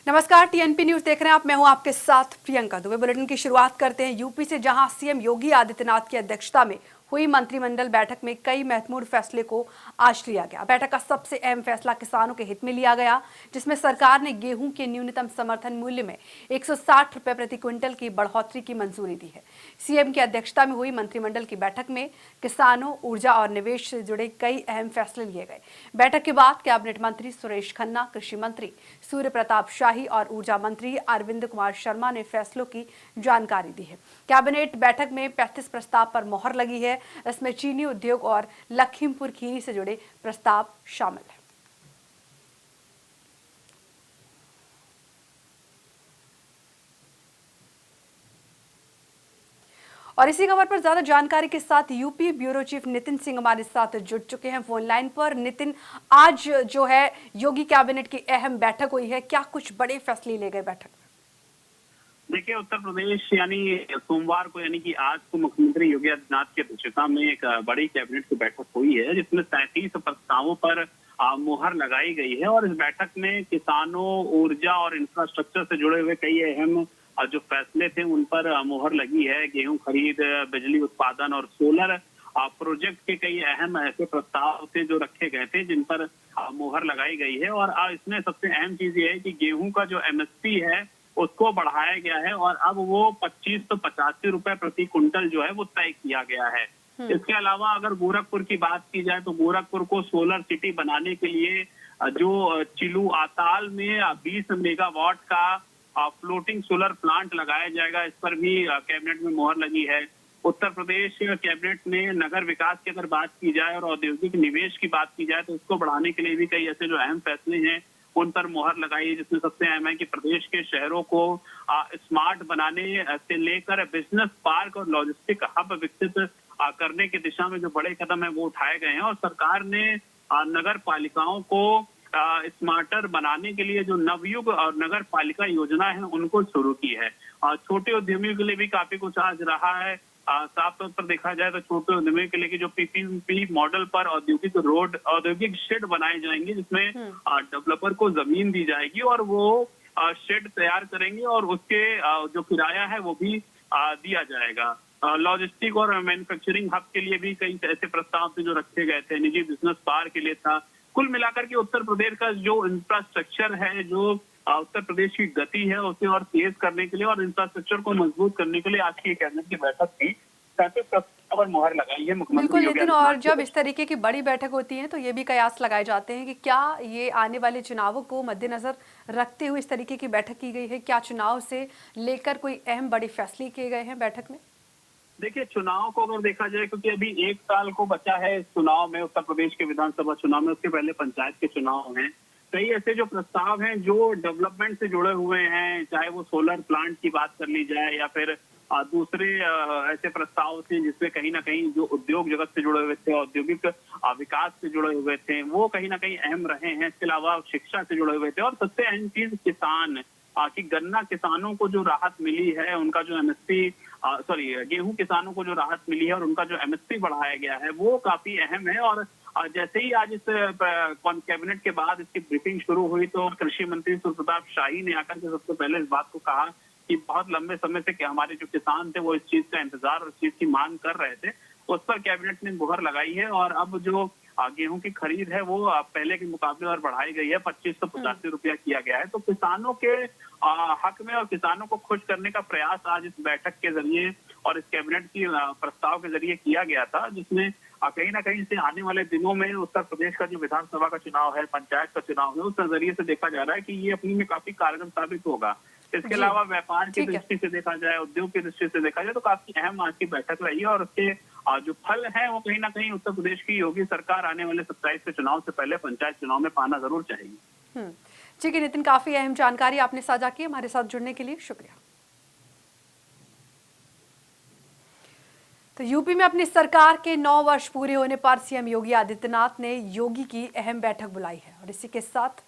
नमस्कार, TNP news देख रहे हैं आप। मैं हूं आपके साथ प्रियंका दुबे। बुलेटिन की शुरुआत करते हैं यूपी से, जहां सीएम योगी आदित्यनाथ की अध्यक्षता में हुई मंत्रिमंडल बैठक में कई महत्वपूर्ण फैसले को आज लिया गया। बैठक का सबसे अहम फैसला किसानों के हित में लिया गया, जिसमें सरकार ने गेहूं के न्यूनतम समर्थन मूल्य में 160 रुपए प्रति क्विंटल की बढ़ोतरी की मंजूरी दी है। सीएम की अध्यक्षता में हुई मंत्रिमंडल की बैठक में किसानों, ऊर्जा और निवेश से जुड़े कई अहम फैसले लिए गए। बैठक के बाद कैबिनेट मंत्री सुरेश खन्ना, कृषि मंत्री सूर्य प्रताप शाही और ऊर्जा मंत्री अरविंद कुमार शर्मा ने फैसलों की जानकारी दी है। कैबिनेट बैठक में 35 प्रस्ताव पर मोहर लगी है। इसमें चीनी उद्योग और लखीमपुर खीरी से जुड़े प्रस्ताव शामिल हैं। और इसी खबर पर ज्यादा जानकारी के साथ UP bureau chief Nitin Singh हमारे साथ जुड़ चुके हैं फोन लाइन पर। नितिन, आज जो है योगी कैबिनेट की अहम बैठक हुई है, क्या कुछ बड़े फैसले ले गए बैठक में? देखिए, उत्तर प्रदेश यानी सोमवार को यानी कि आज को मुख्यमंत्री योगी आदित्यनाथ की अध्यक्षता में एक बड़ी कैबिनेट की बैठक हुई है, जिसमें 37 प्रस्तावों पर मुहर लगाई गई है। और इस बैठक में किसानों, ऊर्जा और इंफ्रास्ट्रक्चर से जुड़े हुए कई अहम जो फैसले थे उन पर मुहर लगी है। गेहूं खरीद, बिजली उत्पादन और सोलर प्रोजेक्ट के कई अहम ऐसे प्रस्ताव थे जो रखे गए थे, जिन पर मुहर लगाई गई है। और इसमें सबसे अहम चीज ये है कि गेहूं का जो एमएसपी है उसको बढ़ाया गया है और अब वो 2585 रुपए प्रति कुंटल जो है वो तय किया गया है। इसके अलावा अगर गोरखपुर की बात की जाए तो गोरखपुर को सोलर सिटी बनाने के लिए जो चिलू आताल में 20 मेगावाट का फ्लोटिंग सोलर प्लांट लगाया जाएगा, इस पर भी कैबिनेट में मोहर लगी है। उत्तर प्रदेश कैबिनेट में नगर विकास की अगर बात की जाए और औद्योगिक निवेश की बात की जाए तो उसको बढ़ाने के लिए भी कई ऐसे जो अहम फैसले हैं उन पर मोहर लगाई है, जिसमें सबसे अहम है कि प्रदेश के शहरों को स्मार्ट बनाने से लेकर बिजनेस पार्क और लॉजिस्टिक हब विकसित करने की दिशा में जो बड़े कदम है वो उठाए गए हैं। और सरकार ने नगर पालिकाओं को स्मार्टर बनाने के लिए जो नवयुग और नगर पालिका योजना है उनको शुरू की है। छोटे उद्यमियों के लिए भी काफी कुछ आज रहा है। साफ तौर पर देखा जाए तो छोटे उद्यमियों के लिए कि जो पीपीपी मॉडल पर औद्योगिक रोड, औद्योगिक शेड बनाए जाएंगे, जिसमें डेवलपर को जमीन दी जाएगी और वो शेड तैयार करेंगे और उसके जो किराया है वो भी दिया जाएगा। लॉजिस्टिक और मैन्युफैक्चरिंग हब के लिए भी कई ऐसे प्रस्ताव थे जो रखे गए थे, निजी बिजनेस पार्क के लिए था। कुल मिलाकर के उत्तर प्रदेश का जो इंफ्रास्ट्रक्चर है, जो उत्तर प्रदेश की गति है उसे और तेज करने के लिए और इंफ्रास्ट्रक्चर को मजबूत करने के लिए आज की कैबिनेट की बैठक थी। पर मोहर लगाई है मुख्यमंत्री बिल्कुल नितिन, और जब इस तरीके की बड़ी बैठक होती है तो ये भी कयास लगाए जाते हैं कि क्या ये आने वाले चुनावों को मद्देनजर रखते हुए इस तरीके की बैठक की गई है? क्या चुनाव से लेकर कोई अहम बड़े फैसले किए गए हैं बैठक में? देखिए, चुनाव को अगर देखा जाए, क्योंकि अभी 1 साल को बचा है इस चुनाव में, उत्तर प्रदेश के विधानसभा चुनाव में, उसके पहले पंचायत के चुनाव हैं। कई ऐसे जो प्रस्ताव हैं जो डेवलपमेंट से जुड़े हुए हैं, चाहे वो सोलर प्लांट की बात कर ली जाए या फिर दूसरे ऐसे प्रस्ताव थे जिसमें कहीं ना कहीं जो उद्योग जगत से जुड़े हुए थे, औद्योगिक विकास से जुड़े हुए थे, वो कहीं ना कहीं अहम रहे हैं। इसके अलावा शिक्षा से जुड़े हुए थे और सबसे अहम चीज किसान कि गन्ना किसानों को जो राहत मिली है, उनका जो एमएसपी गेहूं किसानों को जो राहत मिली है और उनका जो एमएसपी बढ़ाया गया है वो काफी अहम है। और जैसे ही आज इस कैबिनेट के बाद इसकी ब्रीफिंग शुरू हुई तो कृषि मंत्री सूर्य प्रताप शाही ने आकर के सबसे पहले इस बात को कहा कि बहुत लंबे समय से कि हमारे जो किसान थे वो इस चीज का इंतजार और इस चीज की मांग कर रहे थे, उस पर कैबिनेट ने मुहर लगाई है। और अब जो गेहूं की खरीद है वो पहले के मुकाबले और बढ़ाई गई है, 2585 रुपया किया गया है। तो किसानों के हक में और किसानों को खुश करने का प्रयास आज इस बैठक के जरिए और इस कैबिनेट की प्रस्ताव के जरिए किया गया था, जिसमें कहीं ना कहीं से आने वाले दिनों में उत्तर प्रदेश का जो विधानसभा का चुनाव है, पंचायत का चुनाव है, उस नजरिए से देखा जा रहा है कि ये अपने में काफी कारगर साबित होगा। इसके अलावा व्यापार की दृष्टि से देखा जाए, उद्योग की दृष्टि से देखा जाए तो काफी अहम आज की बैठक रही है। और उसके जो फल है वो कहीं ना कहीं उत्तर प्रदेश की योगी सरकार आने वाले 27 के चुनाव से पहले पंचायत चुनाव में पाना जरूर चाहेगी। ठीक है नितिन, काफी अहम जानकारी आपने साझा की। हमारे साथ जुड़ने के लिए शुक्रिया। तो यूपी में अपनी सरकार के 9 वर्ष पूरे होने पर सीएम योगी आदित्यनाथ ने योगी की अहम बैठक बुलाई है और इसी के साथ